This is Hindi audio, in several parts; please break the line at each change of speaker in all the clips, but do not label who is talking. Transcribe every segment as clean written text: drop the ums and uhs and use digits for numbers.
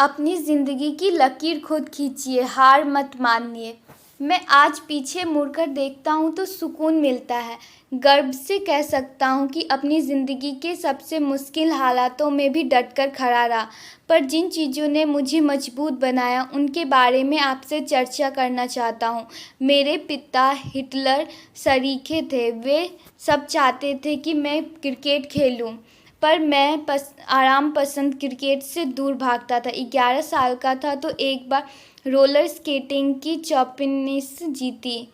अपनी ज़िंदगी की लकीर खुद खींचिए, हार मत मानिए। मैं आज पीछे मुड़कर देखता हूँ तो सुकून मिलता है। गर्व से कह सकता हूँ कि अपनी ज़िंदगी के सबसे मुश्किल हालातों में भी डटकर खड़ा रहा। पर जिन चीज़ों ने मुझे मजबूत बनाया उनके बारे में आपसे चर्चा करना चाहता हूँ। मेरे पिता हिटलर सरीखे थे। वे सब चाहते थे कि मैं क्रिकेट खेलूँ, पर मैं आराम पसंद क्रिकेट से दूर भागता था। 11 साल का था तो एक बार रोलर स्केटिंग की चैंपियनशिप जीती।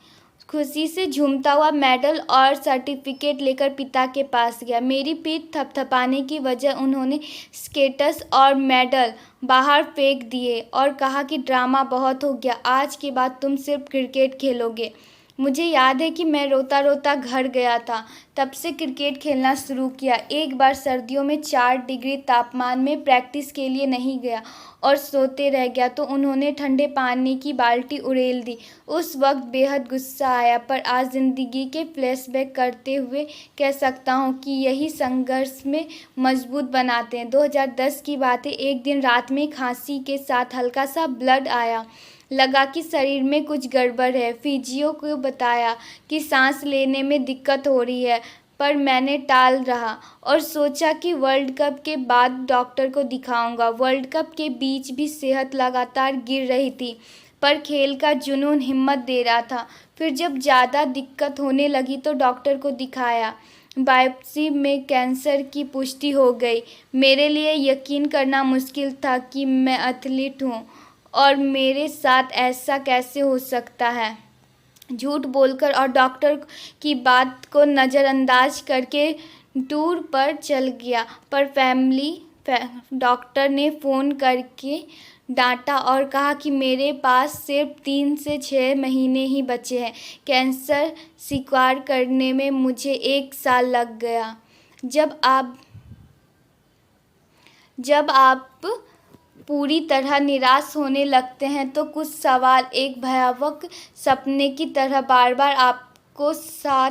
खुशी से झूमता हुआ मेडल और सर्टिफिकेट लेकर पिता के पास गया। मेरी पीठ थपथपाने की वजह उन्होंने स्केट्स और मेडल बाहर फेंक दिए और कहा कि ड्रामा बहुत हो गया, आज के बाद तुम सिर्फ क्रिकेट खेलोगे। मुझे याद है कि मैं रोता रोता घर गया था। तब से क्रिकेट खेलना शुरू किया। एक बार सर्दियों में 4 डिग्री तापमान में प्रैक्टिस के लिए नहीं गया और सोते रह गया तो उन्होंने ठंडे पानी की बाल्टी उड़ेल दी। उस वक्त बेहद गुस्सा आया, पर आज ज़िंदगी के फ्लैशबैक करते हुए कह सकता हूँ कि यही संघर्ष में मजबूत बनाते हैं। 2010 की बात है। एक दिन रात में खांसी के साथ हल्का सा ब्लड आया। लगा कि शरीर में कुछ गड़बड़ है। फिजियो को बताया कि सांस लेने में दिक्कत हो रही है, पर मैंने टाल रहा और सोचा कि वर्ल्ड कप के बाद डॉक्टर को दिखाऊंगा। वर्ल्ड कप के बीच भी सेहत लगातार गिर रही थी, पर खेल का जुनून हिम्मत दे रहा था। फिर जब ज़्यादा दिक्कत होने लगी तो डॉक्टर को दिखाया। बायोप्सी में कैंसर की पुष्टि हो गई। मेरे लिए यकीन करना मुश्किल था कि मैं एथलीट हूँ और मेरे साथ ऐसा कैसे हो सकता है। झूठ बोलकर और डॉक्टर की बात को नज़रअंदाज करके टूर पर चल गया, पर डॉक्टर ने फ़ोन करके डांटा और कहा कि मेरे पास सिर्फ 3 से 6 महीने ही बचे हैं। कैंसर स्वीकार करने में मुझे 1 साल लग गया। जब आप पूरी तरह निराश होने लगते हैं तो कुछ सवाल एक भयावह सपने की तरह बार बार आपको साथ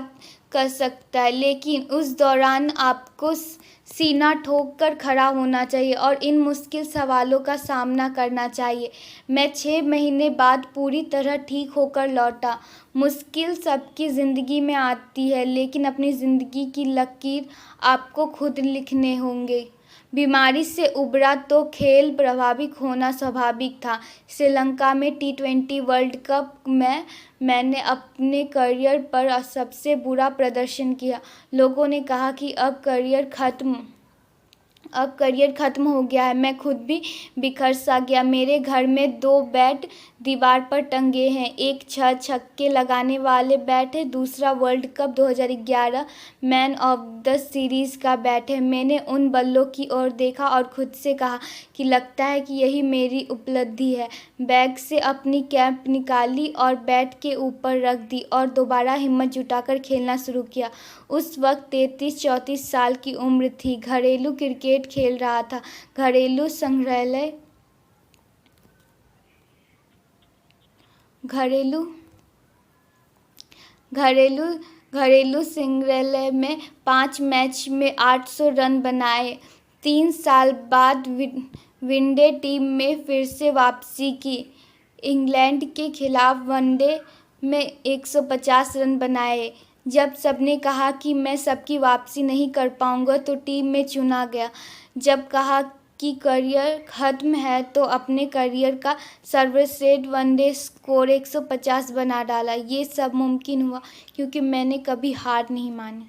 कर सकता है, लेकिन उस दौरान आपको सीना ठोक कर खड़ा होना चाहिए और इन मुश्किल सवालों का सामना करना चाहिए। मैं 6 महीने बाद पूरी तरह ठीक होकर लौटा। मुश्किल सबकी ज़िंदगी में आती है, लेकिन अपनी ज़िंदगी की लकीर आपको खुद लिखने होंगे। बीमारी से उबरा तो खेल प्रभावित होना स्वाभाविक था। श्रीलंका में T20 वर्ल्ड कप में मैंने अपने करियर पर सबसे बुरा प्रदर्शन किया। लोगों ने कहा कि अब करियर ख़त्म हो गया है। मैं खुद भी बिखर सा गया। मेरे घर में 2 बैट दीवार पर टंगे हैं। एक 6 छक्के लगाने वाले बैट है, दूसरा world cup 2011 man of the series का बैट है। मैंने उन बल्लों की ओर देखा और खुद से कहा कि लगता है कि यही मेरी उपलब्धि है। बैग से अपनी कैप निकाली और बैट के ऊपर रख दी और दोबारा हिम्मत जुटाकर खेलना शुरू किया। उस वक्त 33-34 साल की उम्र थी। घरेलू क्रिकेट खेल रहा था। घरेलू संग्रहालय में 5 मैच में 800 रन बनाए। 3 साल बाद वनडे टीम में फिर से वापसी की। इंग्लैंड के खिलाफ वनडे में 150 रन बनाए। जब सबने कहा कि मैं सबकी वापसी नहीं कर पाऊंगा तो टीम में चुना गया। जब कहा कि करियर ख़त्म है तो अपने करियर का सर्वश्रेष्ठ वनडे स्कोर 150 बना डाला। ये सब मुमकिन हुआ क्योंकि मैंने कभी हार नहीं मानी।